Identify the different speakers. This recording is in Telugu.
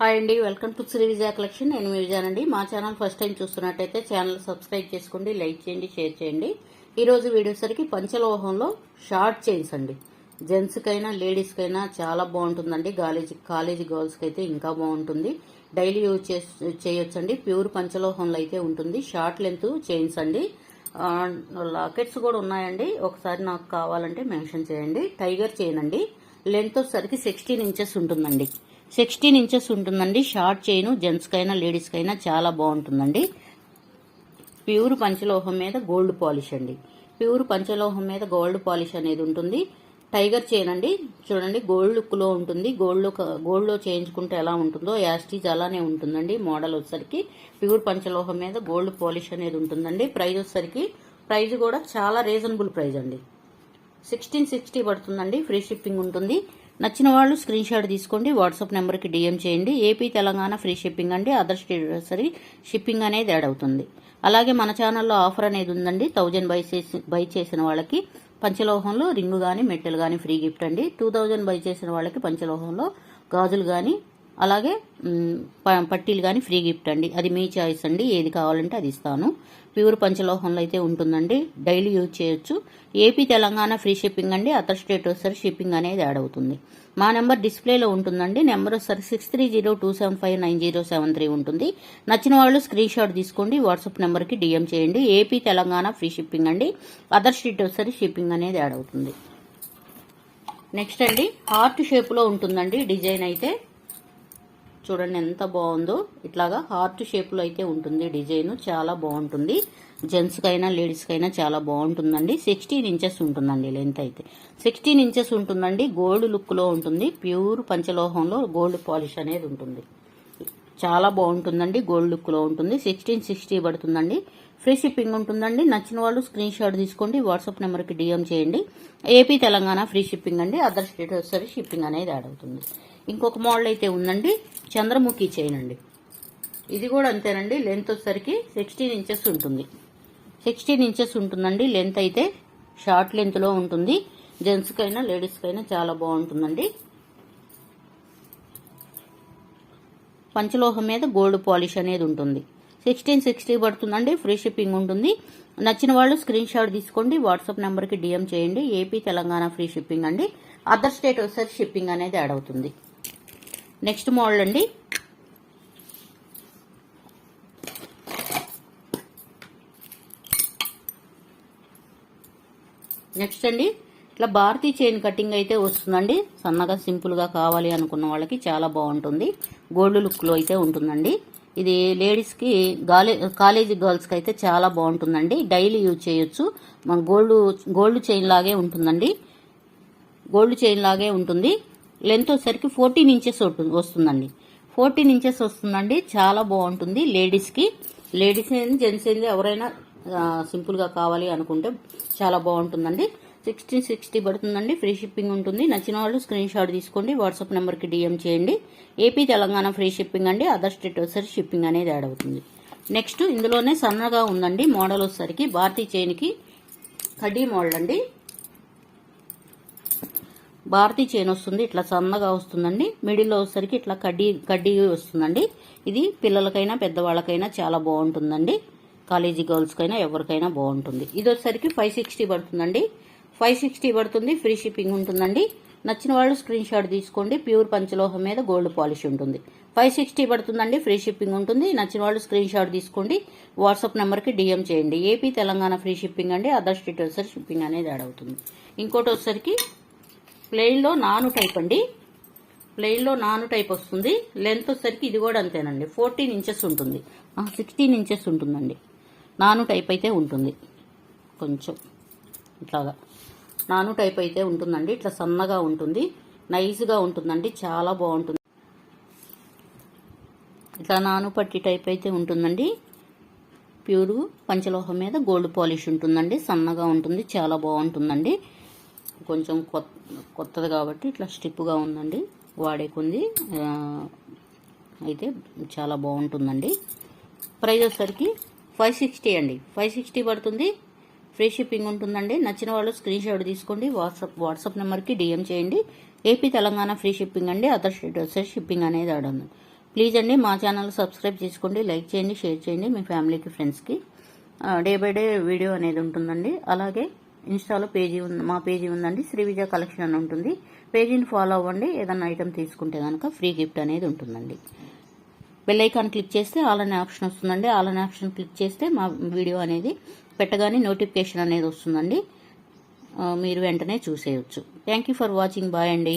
Speaker 1: హాయ్ అండి, welcome to Shri Vijaya collection. నేను మీ విజయానండి. మా ఛానల్ ఫస్ట్ టైం చూస్తున్నట్టయితే ఛానల్ సబ్స్క్రైబ్ చేసుకోండి, లైక్ చేయండి, షేర్ చేయండి. ఈరోజు వీడియో సరికి పంచలోహంలో షార్ట్ చైన్స్ అండి. జెంట్స్కైనా లేడీస్కైనా చాలా బాగుంటుందండి. కాలేజీ గర్ల్స్కి అయితే ఇంకా బాగుంటుంది. డైలీ యూజ్ చేయొచ్చండి. ప్యూర్ పంచలోహంలో అయితే ఉంటుంది. షార్ట్ లెంత్ చైన్స్ అండి. లాకెట్స్ కూడా ఉన్నాయండి. ఒకసారి నాకు కావాలంటే మెన్షన్ చేయండి. టైగర్ చైన్ అండి. లెంత్ వచ్చేసరికి 16 ఇంచెస్ ఉంటుందండి. 16 ఇంచెస్ ఉంటుందండి. షార్ట్ చైన్ జెంట్స్కైనా లేడీస్కైనా చాలా బాగుంటుందండి. ప్యూర్ పంచలోహం మీద గోల్డ్ పాలిష్ అండి. ప్యూర్ పంచలోహం మీద గోల్డ్ పాలిష్ అనేది ఉంటుంది. టైగర్ చైన్ అండి. చూడండి, గోల్డ్ లుక్ లో ఉంటుంది. గోల్డ్ లో చేయించుకుంటే ఎలా ఉంటుందో యాస్టీజ్ అలానే ఉంటుందండి. మోడల్ వచ్చేసరికి ప్యూర్ పంచలోహం మీద గోల్డ్ పాలిష్ అనేది ఉంటుందండి. ప్రైస్ వచ్చేసరికి ప్రైస్ కూడా చాలా రీజనబుల్ ప్రైస్ అండి. 1660 పడుతుందండి. ఫ్రీ షిప్పింగ్ ఉంటుంది. నచ్చిన వాళ్ళు స్క్రీన్ షాట్ తీసుకోండి. వాట్సాప్ నెంబర్కి డిఎం చేయండి. ఏపీ తెలంగాణ ఫ్రీ షిప్పింగ్ అండి. అదర్ స్టేట్ సరి షిప్పింగ్ అనేది యాడ్ అవుతుంది. అలాగే మన ఛానల్లో ఆఫర్ అనేది ఉందండి. 1000 బై చేసిన వాళ్ళకి పంచలోహంలో రింగు కానీ మెట్టెలు కానీ ఫ్రీ గిఫ్ట్ అండి. 2000 బై చేసిన వాళ్ళకి పంచలోహంలో గాజులు కానీ అలాగే పట్టీలు కానీ ఫ్రీ గిఫ్ట్ అండి. అది మీ చాయిస్ అండి. ఏది కావాలంటే అది ఇస్తాను. ప్యూర్ పంచలోహంలో అయితే ఉంటుందండి. డైలీ యూజ్ చేయొచ్చు. ఏపీ తెలంగాణ ఫ్రీ షిప్పింగ్ అండి. అదర్ స్టేట్ వచ్చేసరి షిప్పింగ్ అనేది యాడ్ అవుతుంది. మా నెంబర్ డిస్ప్లేలో ఉంటుందండి. నెంబర్ వచ్చేసరి 6302759073 ఉంటుంది. నచ్చిన వాళ్ళు స్క్రీన్ షాట్ తీసుకోండి. వాట్సాప్ నెంబర్కి డిఎం చేయండి. ఏపీ తెలంగాణ ఫ్రీ షిప్పింగ్ అండి. అదర్ స్టేట్ వచ్చేసరి షిప్పింగ్ అనేది యాడ్ అవుతుంది. నెక్స్ట్ అండి, హార్ట్ షేప్లో ఉంటుందండి. డిజైన్ అయితే చూడండి ఎంత బాగుందో. ఇట్లాగా హార్ట్ షేప్లో అయితే ఉంటుంది. డిజైన్ చాలా బాగుంటుంది. జెంట్స్కైనా లేడీస్కైనా చాలా బాగుంటుందండి. 16 ఇంచెస్ ఉంటుందండి. లెంత్ అయితే 16 ఇంచెస్ ఉంటుందండి. గోల్డ్ లుక్లో ఉంటుంది. ప్యూర్ పంచలోహంలో గోల్డ్ పాలిష్ అనేది ఉంటుంది. చాలా బాగుంటుందండి. గోల్డ్ లుక్లో ఉంటుంది. 1660 పడుతుందండి. ఫ్రీ షిప్పింగ్ ఉంటుందండి. నచ్చిన వాళ్ళు స్క్రీన్ షాట్ తీసుకోండి. వాట్సాప్ నెంబర్కి డిఎం చేయండి. ఏపీ తెలంగాణ ఫ్రీ షిప్పింగ్ అండి. అదర్ స్టేట్ వచ్చేసరికి షిప్పింగ్ అనేది యాడ్ అవుతుంది. ఇంకొక మోడల్ అయితే ఉందండి, చంద్రముఖి చైన్ అండి. ఇది కూడా అంతేనండి. లెంత్ వచ్చేసరికి 16 ఇంచెస్ ఉంటుంది. 16 ఇంచెస్ ఉంటుందండి. లెంత్ అయితే షార్ట్ లెంత్లో ఉంటుంది. జెంట్స్కైనా లేడీస్కైనా చాలా బాగుంటుందండి. పంచలోహం మీద గోల్డ్ పాలిష్ అనేది ఉంటుంది. 1660 పడుతుందండి. ఫ్రీ షిప్పింగ్ ఉంటుంది. నచ్చిన వాళ్ళు స్క్రీన్ షాట్ తీసుకోండి. వాట్సాప్ నెంబర్కి డిఎం చేయండి. ఏపీ తెలంగాణ ఫ్రీ షిప్పింగ్ అండి. అదర్ స్టేట్ వచ్చేసరికి షిప్పింగ్ అనేది యాడ్ అవుతుంది. నెక్స్ట్ మోడల్ అండి, ఇట్లా భారతీ చైన్ కటింగ్ అయితే వస్తుందండి. సన్నగా సింపుల్గా కావాలి అనుకున్న వాళ్ళకి చాలా బాగుంటుంది. గోల్డ్ లుక్లో అయితే ఉంటుందండి. ఇది లేడీస్కి కాలేజీ గర్ల్స్కి అయితే చాలా బాగుంటుందండి. డైలీ యూజ్ చేయొచ్చు. మన గోల్డ్ చైన్ లాగే ఉంటుందండి. గోల్డ్ చైన్ లాగే ఉంటుంది. లెంత్ వచ్చేసరికి 14 ఇంచెస్ వస్తుందండి. 14 ఇంచెస్ వస్తుందండి. చాలా బాగుంటుంది. లేడీస్ ఏంది జెంట్స్ ఏంది ఎవరైనా సింపుల్గా కావాలి అనుకుంటే చాలా బాగుంటుందండి. 1660 పడుతుందండి. ఫ్రీ షిప్పింగ్ ఉంటుంది. నచ్చిన వాళ్ళు స్క్రీన్ షాట్ తీసుకోండి. వాట్సాప్ నెంబర్కి డిఎం చేయండి. ఏపీ తెలంగాణ ఫ్రీ షిప్పింగ్ అండి. అదర్ స్టేట్ వచ్చేసరికి షిప్పింగ్ అనేది యాడ్ అవుతుంది. నెక్స్ట్ ఇందులోనే సన్నగా ఉందండి. మోడల్ వచ్చేసరికి భారతీ చైన్కి కడ్డీ మోడల్ అండి. భారతీ చైన్ వస్తుంది. ఇట్లా సన్నగా వస్తుందండి. మిడిల్లో వచ్చేసరికి ఇట్లా కడ్డీ వస్తుందండి. ఇది పిల్లలకైనా పెద్దవాళ్ళకైనా చాలా బాగుంటుందండి. కాలేజీ గర్ల్స్కైనా ఎవరికైనా బాగుంటుంది. ఇది వచ్చేసరికి 560 పడుతుందండి. 560 పడుతుంది. ఫ్రీ షిప్పింగ్ ఉంటుందండి. నచ్చిన వాళ్ళు స్క్రీన్ షాట్ తీసుకోండి. ప్యూర్ పంచలోహం మీద గోల్డ్ పాలిష్ ఉంటుంది. 560 పడుతుందండి. ఫ్రీ షిప్పింగ్ ఉంటుంది. నచ్చిన వాళ్ళు స్క్రీన్ షాట్ తీసుకోండి. వాట్సాప్ నెంబర్కి డిఎం చేయండి. ఏపీ తెలంగాణ ఫ్రీ షిప్పింగ్ అండి. అదర్ స్టేట్ వచ్చేసరికి షిప్పింగ్ అనేది యాడ్ అవుతుంది. ఇంకోటి వచ్చేసరికి ప్లెయిన్లో నాను టైప్ అండి. ప్లెయిన్లో నాను టైప్ వస్తుంది. లెంత్ వచ్చేసరికి ఇది కూడా అంతేనండి. 14 ఇంచెస్ ఉంటుంది. 16 ఇంచెస్ ఉంటుందండి. నాను టైప్ అయితే ఉంటుంది. కొంచెం ఇట్లాగా నాను టైప్ అయితే ఉంటుందండి. ఇట్లా సన్నగా ఉంటుంది. నైస్గా ఉంటుందండి. చాలా బాగుంటుంది. ఇట్లా నాను పట్టి టైప్ అయితే ఉంటుందండి. ప్యూర్ పంచలోహం మీద గోల్డ్ పాలిష్ ఉంటుందండి. సన్నగా ఉంటుంది. చాలా బాగుంటుందండి. కొంచెం కొత్తది కాబట్టి ఇట్లా స్టిప్గా ఉందండి. వాడే కొంది అయితే చాలా బాగుంటుందండి. ప్రైస్ వచ్చేసరికి 560 అండి. 560 పడుతుంది. ఫ్రీ షిప్పింగ్ ఉంటుందండి. నచ్చిన వాళ్ళు స్క్రీన్ షాట్ తీసుకోండి. వాట్సాప్ నెంబర్కి డిఎం చేయండి. ఏపీ తెలంగాణ ఫ్రీ షిప్పింగ్ అండి. అదర్ స్టేట్ వచ్చేసి షిప్పింగ్ అనేది ఆడను. ప్లీజ్ అండి మా ఛానల్ సబ్స్క్రైబ్ చేసుకోండి, లైక్ చేయండి, షేర్ చేయండి మీ ఫ్యామిలీకి, ఫ్రెండ్స్కి. డే బై డే వీడియో అనేది ఉంటుందండి. అలాగే ఇన్స్టాలో మా పేజీ ఉందండి, శ్రీ విజయ కలెక్షన్ అని ఉంటుంది. పేజీని ఫాలో అవ్వండి. ఏదైనా ఐటెం తీసుకుంటే కనుక ఫ్రీ గిఫ్ట్ అనేది ఉంటుందండి. బెల్ ఐకాన్ క్లిక్ చేస్తే ఆల్ అనే ఆప్షన్ వస్తుందండి. ఆల్ అనే ఆప్షన్ క్లిక్ చేస్తే మా వీడియో అనేది పెట్టగానే నోటిఫికేషన్ అనేది వస్తుందండి. మీరు వెంటనే చూసేయచ్చు. Thank you for watching. Bye అండి.